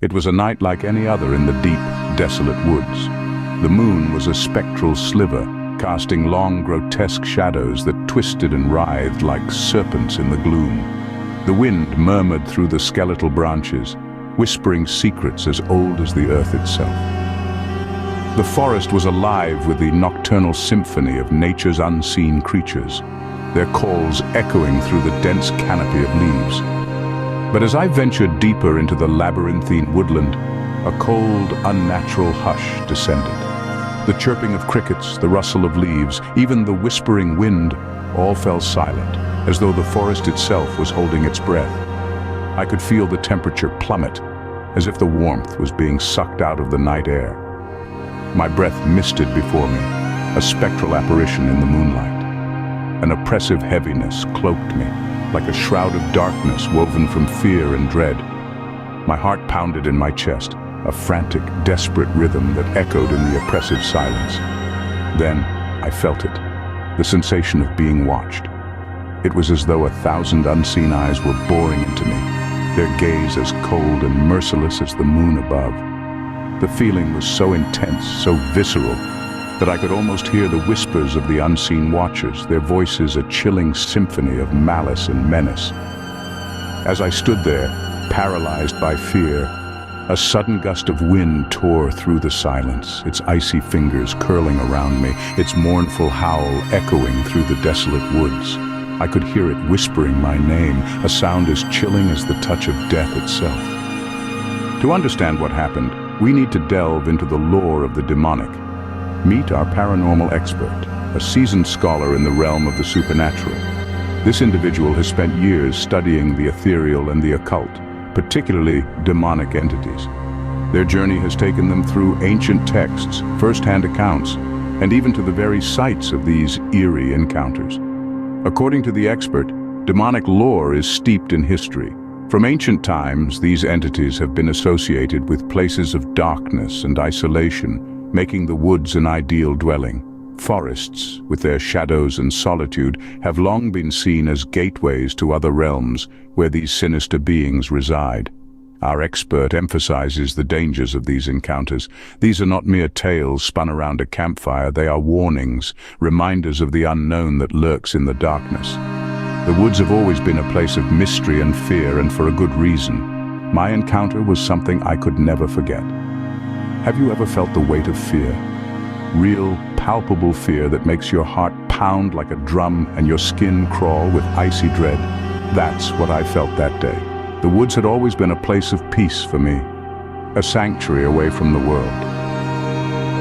It was a night like any other in the deep, desolate woods. The moon was a spectral sliver, casting long, grotesque shadows that twisted and writhed like serpents in the gloom. The wind murmured through the skeletal branches, whispering secrets as old as the earth itself. The forest was alive with the nocturnal symphony of nature's unseen creatures, their calls echoing through the dense canopy of leaves. But as I ventured deeper into the labyrinthine woodland, a cold, unnatural hush descended. The chirping of crickets, the rustle of leaves, even the whispering wind, all fell silent, as though the forest itself was holding its breath. I could feel the temperature plummet, as if the warmth was being sucked out of the night air. My breath misted before me, a spectral apparition in the moonlight. An oppressive heaviness cloaked me, like a shroud of darkness woven from fear and dread. My heart pounded in my chest, a frantic, desperate rhythm that echoed in the oppressive silence. Then I felt it, the sensation of being watched. It was as though 1,000 unseen eyes were boring into me, their gaze as cold and merciless as the moon above. The feeling was so intense, so visceral, that I could almost hear the whispers of the unseen watchers, their voices a chilling symphony of malice and menace. As I stood there, paralyzed by fear, a sudden gust of wind tore through the silence, its icy fingers curling around me, its mournful howl echoing through the desolate woods. I could hear it whispering my name, a sound as chilling as the touch of death itself. To understand what happened, we need to delve into the lore of the demonic. Meet our paranormal expert, a seasoned scholar in the realm of the supernatural. This individual has spent years studying the ethereal and the occult, particularly demonic entities. Their journey has taken them through ancient texts, first-hand accounts, and even to the very sites of these eerie encounters. According to the expert, demonic lore is steeped in history. From ancient times, these entities have been associated with places of darkness and isolation, making the woods an ideal dwelling. Forests, with their shadows and solitude, have long been seen as gateways to other realms where these sinister beings reside. Our expert emphasizes the dangers of these encounters. These are not mere tales spun around a campfire, they are warnings, reminders of the unknown that lurks in the darkness. The woods have always been a place of mystery and fear, and for a good reason. My encounter was something I could never forget. Have you ever felt the weight of fear? Real, palpable fear that makes your heart pound like a drum and your skin crawl with icy dread? That's what I felt that day. The woods had always been a place of peace for me, a sanctuary away from the world.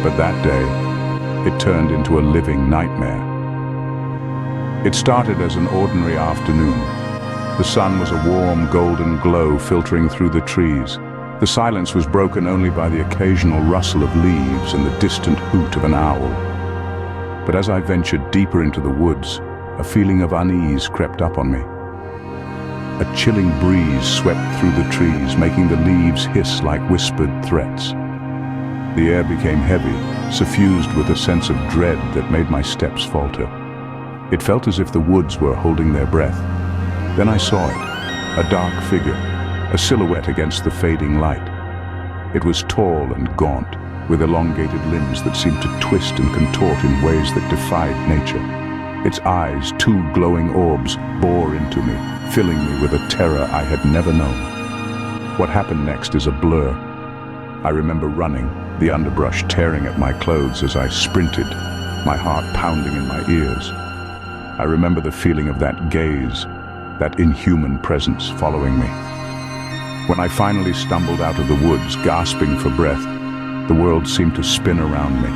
But that day, it turned into a living nightmare. It started as an ordinary afternoon. The sun was a warm, golden glow filtering through the trees. The silence was broken only by the occasional rustle of leaves and the distant hoot of an owl. But as I ventured deeper into the woods, a feeling of unease crept up on me. A chilling breeze swept through the trees, making the leaves hiss like whispered threats. The air became heavy, suffused with a sense of dread that made my steps falter. It felt as if the woods were holding their breath. Then I saw it, a dark figure, a silhouette against the fading light. It was tall and gaunt, with elongated limbs that seemed to twist and contort in ways that defied nature. Its eyes, two glowing orbs, bore into me, filling me with a terror I had never known. What happened next is a blur. I remember running, the underbrush tearing at my clothes as I sprinted, my heart pounding in my ears. I remember the feeling of that gaze, that inhuman presence following me. When I finally stumbled out of the woods, gasping for breath, the world seemed to spin around me.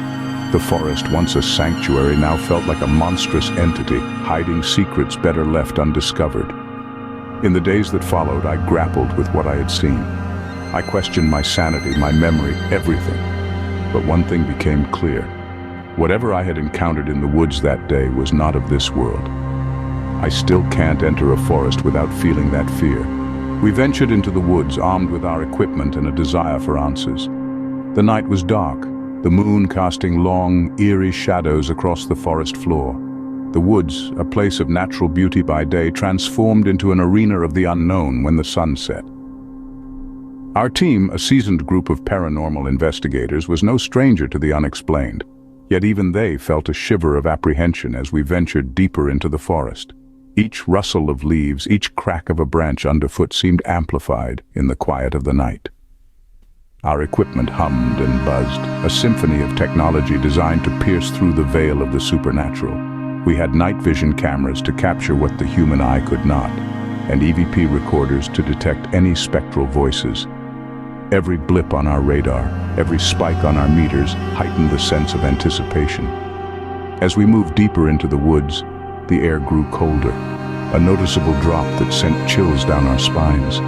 The forest, once a sanctuary, now felt like a monstrous entity, hiding secrets better left undiscovered. In the days that followed, I grappled with what I had seen. I questioned my sanity, my memory, everything. But one thing became clear. Whatever I had encountered in the woods that day was not of this world. I still can't enter a forest without feeling that fear. We ventured into the woods armed with our equipment and a desire for answers. The night was dark, the moon casting long, eerie shadows across the forest floor. The woods, a place of natural beauty by day, transformed into an arena of the unknown when the sun set. Our team, a seasoned group of paranormal investigators, was no stranger to the unexplained, yet even they felt a shiver of apprehension as we ventured deeper into the forest. Each rustle of leaves, each crack of a branch underfoot seemed amplified in the quiet of the night. Our equipment hummed and buzzed, a symphony of technology designed to pierce through the veil of the supernatural. We had night vision cameras to capture what the human eye could not, and EVP recorders to detect any spectral voices. Every blip on our radar, every spike on our meters heightened the sense of anticipation. As we moved deeper into the woods, the air grew colder, a noticeable drop that sent chills down our spines.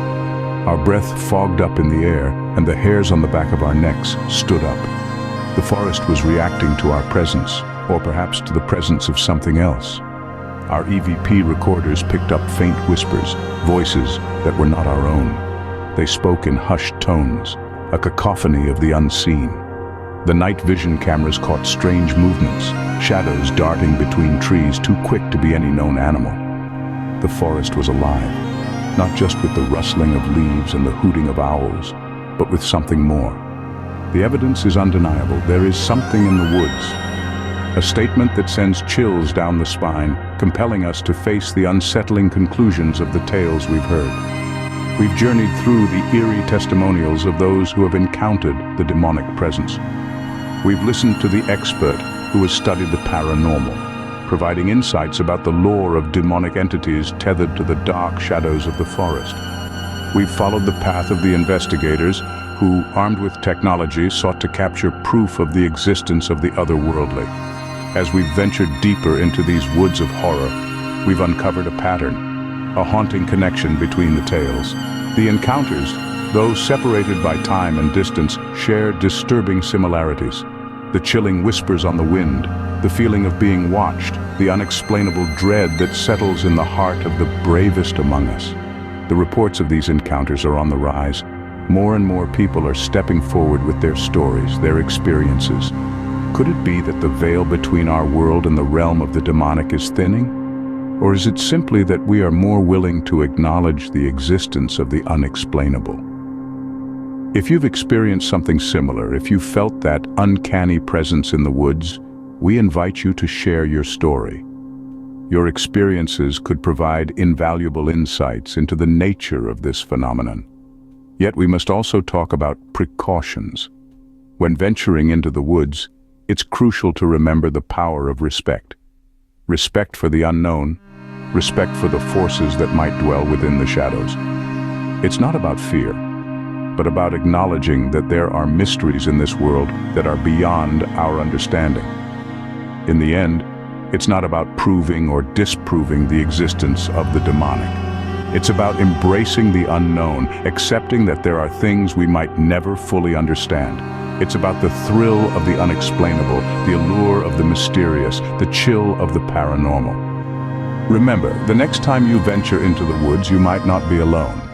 Our breath fogged up in the air, and the hairs on the back of our necks stood up. The forest was reacting to our presence, or perhaps to the presence of something else. Our EVP recorders picked up faint whispers, voices that were not our own. They spoke in hushed tones, a cacophony of the unseen. The night vision cameras caught strange movements, shadows darting between trees too quick to be any known animal. The forest was alive, not just with the rustling of leaves and the hooting of owls, but with something more. The evidence is undeniable. There is something in the woods. A statement that sends chills down the spine, compelling us to face the unsettling conclusions of the tales we've heard. We've journeyed through the eerie testimonials of those who have encountered the demonic presence. We've listened to the expert who has studied the paranormal, providing insights about the lore of demonic entities tethered to the dark shadows of the forest. We've followed the path of the investigators who, armed with technology, sought to capture proof of the existence of the otherworldly. As we've ventured deeper into these woods of horror, we've uncovered a pattern, a haunting connection between the tales. The encounters, though separated by time and distance, share disturbing similarities. The chilling whispers on the wind, the feeling of being watched, the unexplainable dread that settles in the heart of the bravest among us. The reports of these encounters are on the rise. More and more people are stepping forward with their stories, their experiences. Could it be that the veil between our world and the realm of the demonic is thinning? Or is it simply that we are more willing to acknowledge the existence of the unexplainable? If you've experienced something similar, if you felt that uncanny presence in the woods, we invite you to share your story. Your experiences could provide invaluable insights into the nature of this phenomenon. Yet we must also talk about precautions. When venturing into the woods, it's crucial to remember the power of respect. Respect for the unknown, respect for the forces that might dwell within the shadows. It's not about fear, but about acknowledging that there are mysteries in this world that are beyond our understanding. In the end, it's not about proving or disproving the existence of the demonic. It's about embracing the unknown, accepting that there are things we might never fully understand. It's about the thrill of the unexplainable, the allure of the mysterious, the chill of the paranormal. Remember, the next time you venture into the woods, you might not be alone.